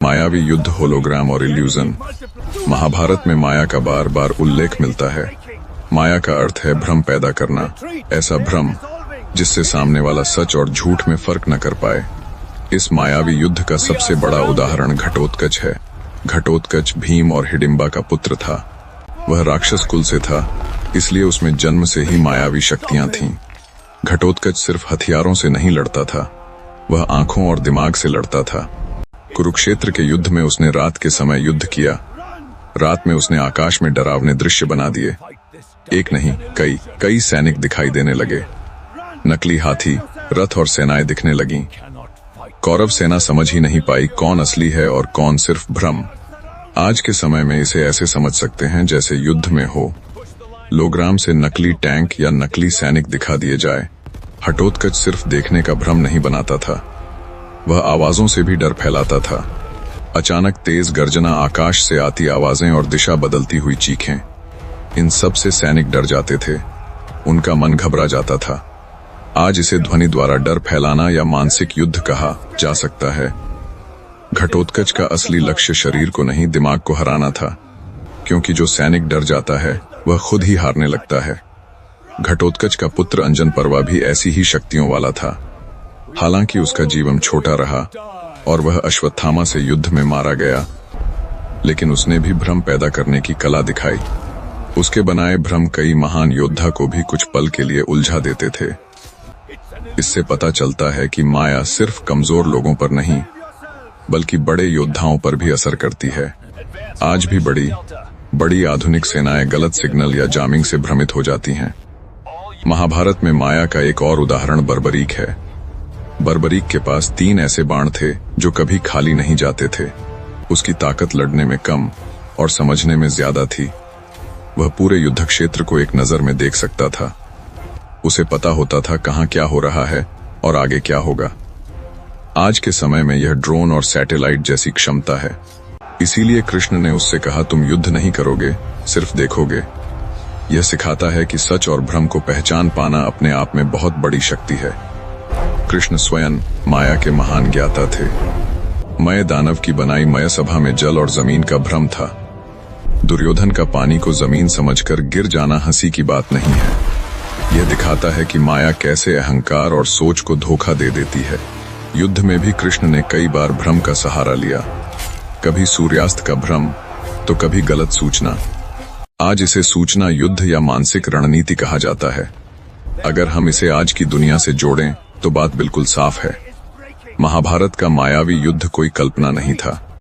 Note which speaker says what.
Speaker 1: मायावी युद्ध, होलोग्राम और इल्यूजन। महाभारत में माया का बार बार उल्लेख मिलता है। माया का अर्थ है भ्रम पैदा करना, ऐसा भ्रम जिससे सामने वाला सच और झूठ में फर्क न कर पाए। इस मायावी युद्ध का सबसे बड़ा उदाहरण घटोत्कच है। घटोत्कच भीम और हिडिंबा का पुत्र था। वह राक्षस कुल से था, इसलिए उसमें जन्म से ही मायावी शक्तियां थीं। घटोत्कच सिर्फ हथियारों से नहीं लड़ता था, वह आंखों और दिमाग से लड़ता था। कुरुक्षेत्र के युद्ध में उसने रात के समय युद्ध किया। रात में उसने आकाश में डरावने दृश्य बना दिए। एक नहीं, कई सैनिक दिखाई देने लगे। नकली हाथी, रथ और सेनाएं दिखने लगीं। कौरव सेना समझ ही नहीं पाई कौन असली है और कौन सिर्फ भ्रम। आज के समय में इसे ऐसे समझ सकते हैं जैसे युद्ध में हो लोग्राम से नकली टैंक या नकली सैनिक दिखा दिए जाए। घटोत्कच सिर्फ देखने का भ्रम नहीं बनाता था, वह आवाजों से भी डर फैलाता था। अचानक तेज गर्जना, आकाश से आती आवाजें और दिशा बदलती हुई चीखें, इन सब से सैनिक डर जाते थे, उनका मन घबरा जाता था। आज इसे ध्वनि द्वारा डर फैलाना या मानसिक युद्ध कहा जा सकता है। घटोत्कच का असली लक्ष्य शरीर को नहीं, दिमाग को हराना था, क्योंकि जो सैनिक डर जाता है वह खुद ही हारने लगता है। घटोत्कच का पुत्र अंजन पर्वा भी ऐसी ही शक्तियों वाला था। हालांकि उसका जीवन छोटा रहा और वह अश्वत्थामा से युद्ध में मारा गया, लेकिन उसने भी भ्रम पैदा करने की कला दिखाई। उसके बनाए भ्रम कई महान योद्धा को भी कुछ पल के लिए उलझा देते थे। इससे पता चलता है कि माया सिर्फ कमजोर लोगों पर नहीं, बल्कि बड़े योद्धाओं पर भी असर करती है। आज भी बड़ी आधुनिक सेनाएं गलत सिग्नल या जामिंग से भ्रमित हो जाती हैं। महाभारत में माया का एक और उदाहरण बर्बरीक है। बर्बरीक के पास 3 ऐसे बाण थे जो कभी खाली नहीं जाते थे। उसकी ताकत लड़ने में कम और समझने में ज्यादा थी। वह पूरे युद्ध क्षेत्र को एक नजर में देख सकता था। उसे पता होता था कहां क्या हो रहा है और आगे क्या होगा। आज के समय में यह ड्रोन और सैटेलाइट जैसी क्षमता है। इसीलिए कृष्ण ने उससे कहा, तुम युद्ध नहीं करोगे, सिर्फ देखोगे। यह सिखाता है कि सच और भ्रम को पहचान पाना अपने आप में बहुत बड़ी शक्ति है। कृष्ण स्वयं माया के महान ज्ञाता थे। मय दानव की बनाई मय सभा में जल और जमीन का भ्रम था। दुर्योधन का पानी को जमीन समझकर गिर जाना हंसी की बात नहीं है। यह दिखाता है कि माया कैसे अहंकार और सोच को धोखा दे देती है। युद्ध में भी कृष्ण ने कई बार भ्रम का सहारा लिया, कभी सूर्यास्त का भ्रम तो कभी गलत सूचना। आज इसे सूचना युद्ध या मानसिक रणनीति कहा जाता है। अगर हम इसे आज की दुनिया से जोड़ें तो बात बिल्कुल साफ है। महाभारत का मायावी युद्ध कोई कल्पना नहीं था,